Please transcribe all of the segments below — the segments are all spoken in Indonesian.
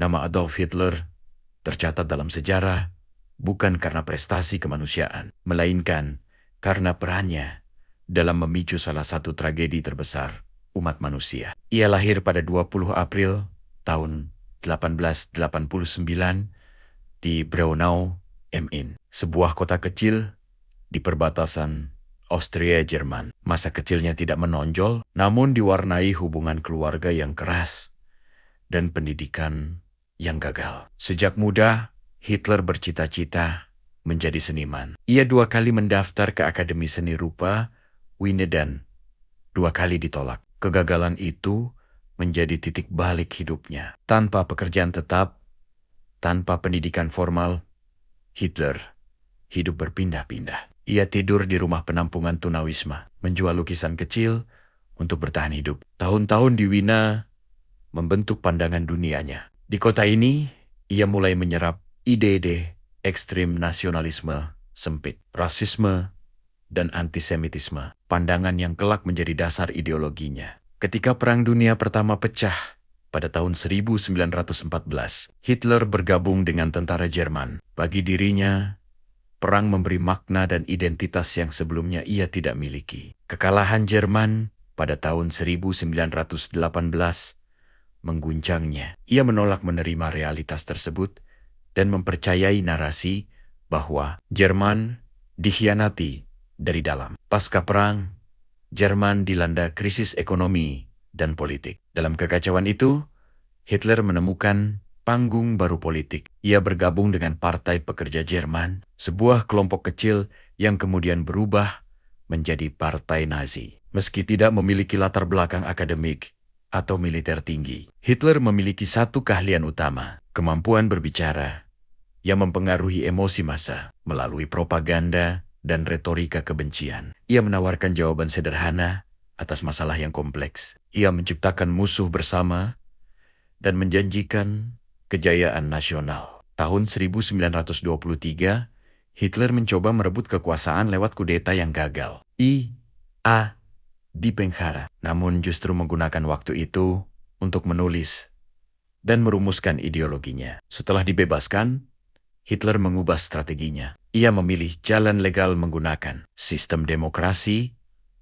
Nama Adolf Hitler tercatat dalam sejarah bukan karena prestasi kemanusiaan, melainkan karena perannya dalam memicu salah satu tragedi terbesar umat manusia. Ia lahir pada 20 April tahun 1889 di Braunau am Inn, sebuah kota kecil di perbatasan Austria-Jerman. Masa kecilnya tidak menonjol, namun diwarnai hubungan keluarga yang keras dan pendidikan yang gagal. Sejak muda, Hitler bercita-cita menjadi seniman. Ia 2 kali mendaftar ke Akademi Seni Rupa Wien dan 2 kali ditolak. Kegagalan itu menjadi titik balik hidupnya. Tanpa pekerjaan tetap, tanpa pendidikan formal, Hitler hidup berpindah-pindah. Ia tidur di rumah penampungan tunawisma, menjual lukisan kecil untuk bertahan hidup. Tahun-tahun di Wina membentuk pandangan dunianya. Di kota ini, ia mulai menyerap ide-ide ekstrim nasionalisme sempit, rasisme, dan antisemitisme, pandangan yang kelak menjadi dasar ideologinya. Ketika Perang Dunia Pertama pecah pada tahun 1914, Hitler bergabung dengan tentara Jerman. Bagi dirinya, perang memberi makna dan identitas yang sebelumnya ia tidak miliki. Kekalahan Jerman pada tahun 1918 mengguncangnya. Ia menolak menerima realitas tersebut dan mempercayai narasi bahwa Jerman dikhianati dari dalam. Pasca perang, Jerman dilanda krisis ekonomi dan politik. Dalam kekacauan itu, Hitler menemukan panggung baru politik. Ia bergabung dengan Partai Pekerja Jerman, sebuah kelompok kecil yang kemudian berubah menjadi Partai Nazi. Meski tidak memiliki latar belakang akademik atau militer tinggi, Hitler memiliki satu keahlian utama, kemampuan berbicara yang mempengaruhi emosi massa melalui propaganda dan retorika kebencian. Ia menawarkan jawaban sederhana atas masalah yang kompleks. Ia menciptakan musuh bersama dan menjanjikan kejayaan nasional. Tahun 1923, Hitler mencoba merebut kekuasaan lewat kudeta yang gagal. Ia dipenjara, namun justru menggunakan waktu itu untuk menulis dan merumuskan ideologinya. Setelah dibebaskan, Hitler mengubah strateginya. Ia memilih jalan legal menggunakan sistem demokrasi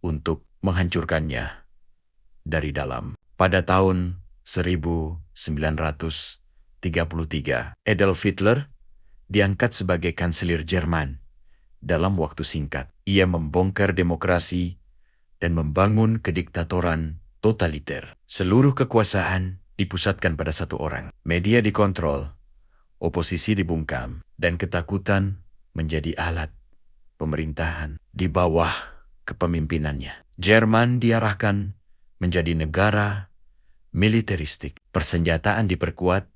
untuk menghancurkannya dari dalam. Pada tahun 1933, Adolf Hitler diangkat sebagai kanselir Jerman. Dalam waktu singkat, ia membongkar demokrasi dan membangun kediktatoran totaliter. Seluruh kekuasaan dipusatkan pada satu orang. Media dikontrol, oposisi dibungkam, dan ketakutan menjadi alat pemerintahan di bawah kepemimpinannya. Jerman diarahkan menjadi negara militeristik. Persenjataan diperkuat,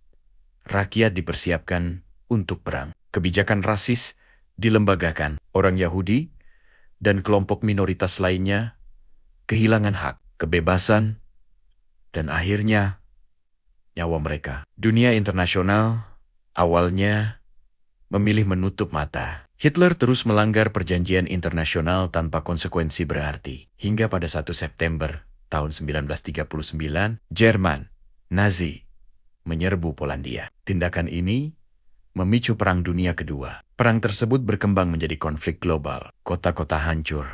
rakyat dipersiapkan untuk perang. Kebijakan rasis dilembagakan. Orang Yahudi dan kelompok minoritas lainnya kehilangan hak, kebebasan, dan akhirnya nyawa mereka. Dunia internasional awalnya memilih menutup mata. Hitler terus melanggar perjanjian internasional tanpa konsekuensi berarti. Hingga pada 1 September tahun 1939, Jerman Nazi menyerbu Polandia. Tindakan ini memicu Perang Dunia Kedua. Perang tersebut berkembang menjadi konflik global. Kota-kota hancur,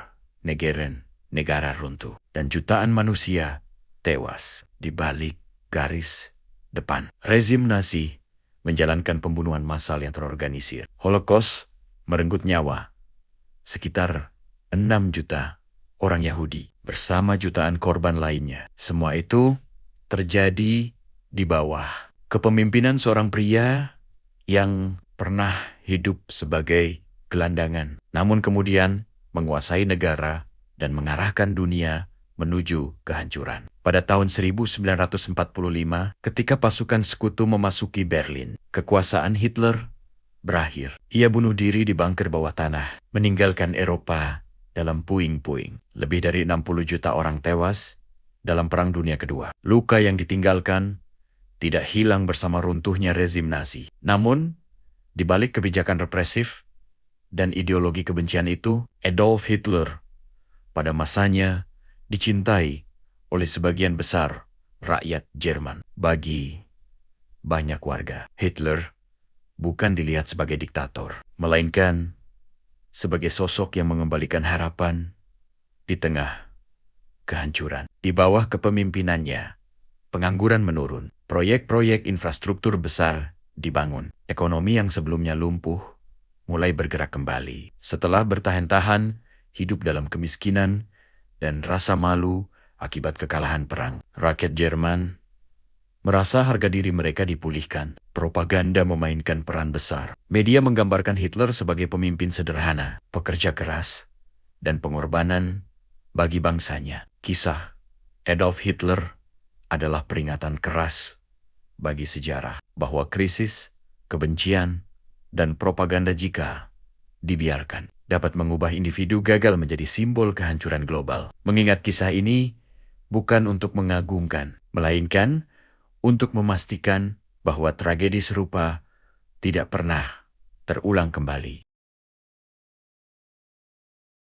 negara runtuh, dan jutaan manusia tewas di balik garis depan. Rezim Nazi menjalankan pembunuhan massal yang terorganisir. Holocaust merenggut nyawa sekitar 6 juta orang Yahudi bersama jutaan korban lainnya. Semua itu terjadi di bawah kepemimpinan seorang pria yang pernah hidup sebagai gelandangan, namun kemudian menguasai negara dan mengarahkan dunia menuju kehancuran. Pada tahun 1945, ketika pasukan sekutu memasuki Berlin, kekuasaan Hitler berakhir. Ia bunuh diri di bunker bawah tanah, meninggalkan Eropa dalam puing-puing. Lebih dari 60 juta orang tewas dalam Perang Dunia Kedua. Luka yang ditinggalkan tidak hilang bersama runtuhnya rezim Nazi. Namun, di balik kebijakan represif dan ideologi kebencian itu, Adolf Hitler pada masanya dicintai oleh sebagian besar rakyat Jerman. Bagi banyak warga. Hitler bukan dilihat sebagai diktator, melainkan sebagai sosok yang mengembalikan harapan di tengah kehancuran. Di bawah kepemimpinannya, pengangguran menurun, proyek-proyek infrastruktur besar dibangun, ekonomi yang sebelumnya lumpuh mulai bergerak kembali. Setelah bertahan-tahan hidup dalam kemiskinan dan rasa malu akibat kekalahan perang, rakyat Jerman merasa harga diri mereka dipulihkan. Propaganda memainkan peran besar. Media menggambarkan Hitler sebagai pemimpin sederhana, pekerja keras, dan pengorbanan bagi bangsanya. Kisah Adolf Hitler adalah peringatan keras bagi sejarah bahwa krisis, kebencian, dan propaganda jika dibiarkan dapat mengubah individu gagal menjadi simbol kehancuran global. Mengingat kisah ini bukan untuk mengagungkan, melainkan untuk memastikan bahwa tragedi serupa tidak pernah terulang kembali.